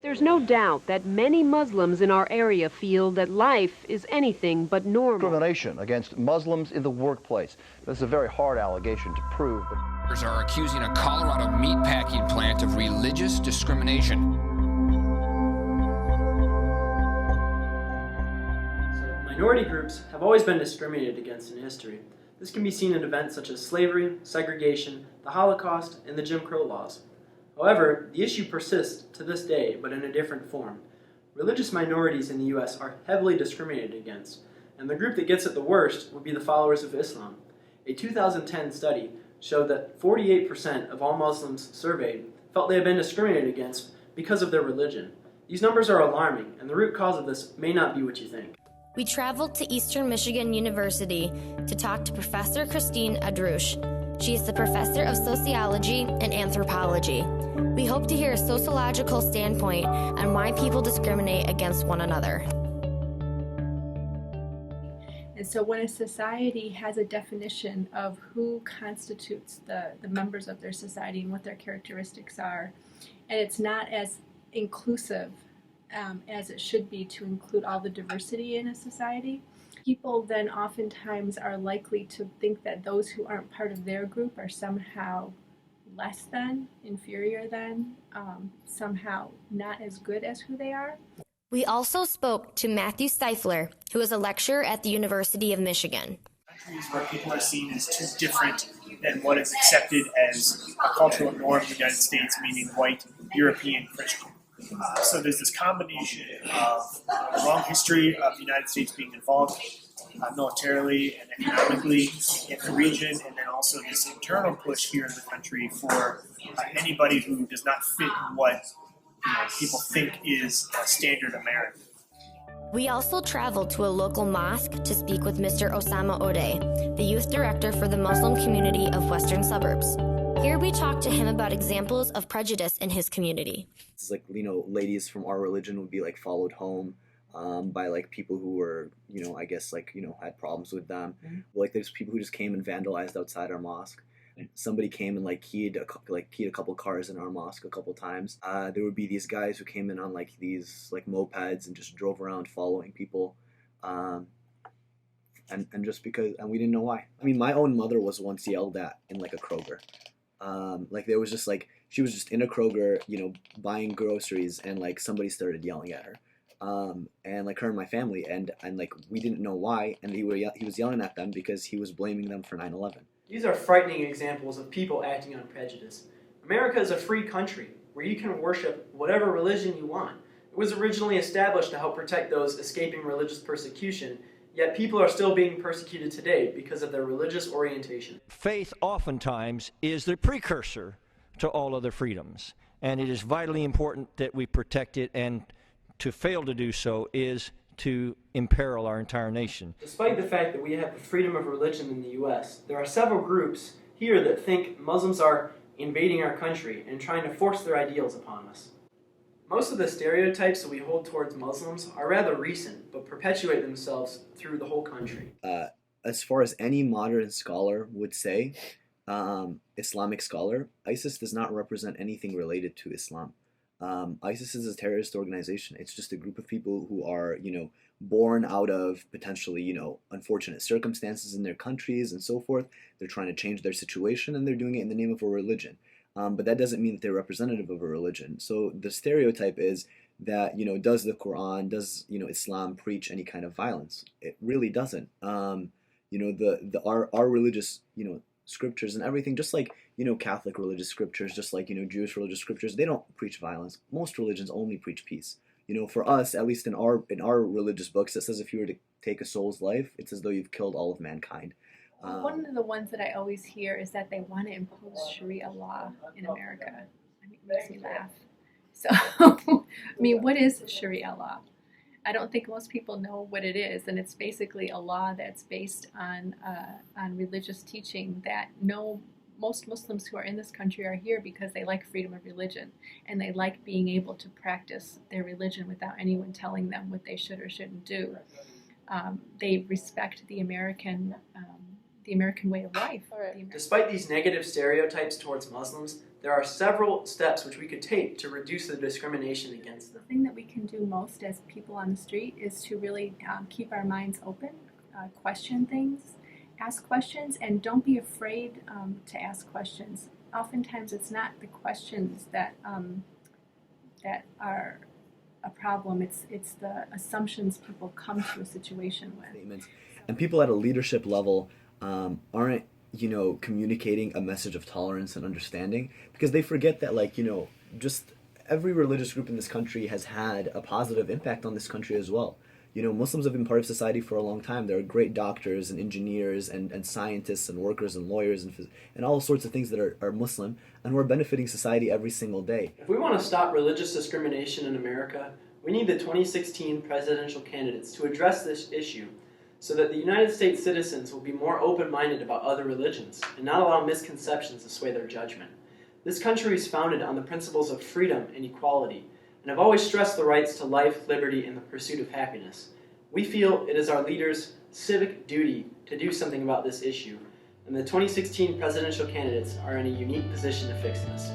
There's no doubt that many Muslims in our area feel that life is anything but normal. Discrimination against Muslims in the workplace. This is a very hard allegation to prove. But are accusing a Colorado meatpacking plant of religious discrimination. Minority groups have always been discriminated against in history. This can be seen in events such as slavery, segregation, the Holocaust, and the Jim Crow laws. However, the issue persists to this day, but in a different form. Religious minorities in the U.S. are heavily discriminated against, and the group that gets it the worst would be the followers of Islam. A 2010 study showed that 48% of all Muslims surveyed felt they had been discriminated against because of their religion. These numbers are alarming, and the root cause of this may not be what you think. We traveled to Eastern Michigan University to talk to Professor Christine Adrush. She is the professor of sociology and anthropology. We hope to hear a sociological standpoint on why people discriminate against one another. And so when a society has a definition of who constitutes the members of their society and what their characteristics are, and it's not as inclusive as it should be to include all the diversity in a society, people then oftentimes are likely to think that those who aren't part of their group are somehow less than, inferior than, somehow not as good as who they are. We also spoke to Matthew Stifler, who is a lecturer at the University of Michigan. Countries where people are seen as too different than what is accepted as a cultural norm in the United States, meaning white, European, Christian. So there's this combination of a long history of the United States being involved militarily and economically in the region, and then also this internal push here in the country for anybody who does not fit what people think is standard American. We also traveled to a local mosque to speak with Mr. Osama Ode, the youth director for the Muslim community of Western Suburbs. Here we talked to him about examples of prejudice in his community. It's like, ladies from our religion would be like followed home by like people who were, I guess like, had problems with them. Mm-hmm. Like there's people who just came and vandalized outside our mosque. Somebody came and like keyed a couple cars in our mosque a couple times. There would be these guys who came in on like these like mopeds and just drove around following people. And just because, and we didn't know why. I mean, my own mother was once yelled at in like a Kroger. Like there was just like, she was just in a Kroger, buying groceries, and like somebody started yelling at her. And like her and my family, and like we didn't know why, and he was yelling at them because he was blaming them for 9/11. These are frightening examples of people acting on prejudice. America is a free country where you can worship whatever religion you want. It was originally established to help protect those escaping religious persecution, yet people are still being persecuted today because of their religious orientation. Faith oftentimes is the precursor to all other freedoms, and it is vitally important that we protect it, and to fail to do so is to imperil our entire nation. Despite the fact that we have the freedom of religion in the U.S., there are several groups here that think Muslims are invading our country and trying to force their ideals upon us. Most of the stereotypes that we hold towards Muslims are rather recent, but perpetuate themselves through the whole country. As far as any modern scholar would say, Islamic scholar, ISIS does not represent anything related to Islam. ISIS is a terrorist organization. It's just a group of people who are, born out of potentially, unfortunate circumstances in their countries and so forth. They're trying to change their situation, and they're doing it in the name of a religion. But that doesn't mean that they're representative of a religion. So the stereotype is that, does the Quran, does, Islam preach any kind of violence? It really doesn't. Our religious, scriptures and everything, just like, Catholic religious scriptures, just like, Jewish religious scriptures, they don't preach violence. Most religions only preach peace. For us, at least in our religious books, it says if you were to take a soul's life, it's as though you've killed all of mankind. One of the ones that I always hear is that they want to impose Sharia law in America. I mean, it makes me laugh. So, what is Sharia law? I don't think most people know what it is, and it's basically a law that's based on religious teaching that most Muslims who are in this country are here because they like freedom of religion, and they like being able to practice their religion without anyone telling them what they should or shouldn't do. They respect the American way of life. Despite these negative stereotypes towards Muslims, there are several steps which we could take to reduce the discrimination against them. The thing that we can do most as people on the street is to really keep our minds open, question things, ask questions, and don't be afraid to ask questions. Oftentimes it's not the questions that are a problem, it's the assumptions people come to a situation with. Statements. And people at a leadership level aren't, communicating a message of tolerance and understanding, because they forget that, just every religious group in this country has had a positive impact on this country as well. Muslims have been part of society for a long time. There are great doctors and engineers and scientists and workers and lawyers and all sorts of things that are Muslim and who are benefiting society every single day. If we want to stop religious discrimination in America, we need the 2016 presidential candidates to address this issue so that the United States citizens will be more open-minded about other religions and not allow misconceptions to sway their judgment. This country is founded on the principles of freedom and equality, and have always stressed the rights to life, liberty, and the pursuit of happiness. We feel it is our leaders' civic duty to do something about this issue, and the 2016 presidential candidates are in a unique position to fix this.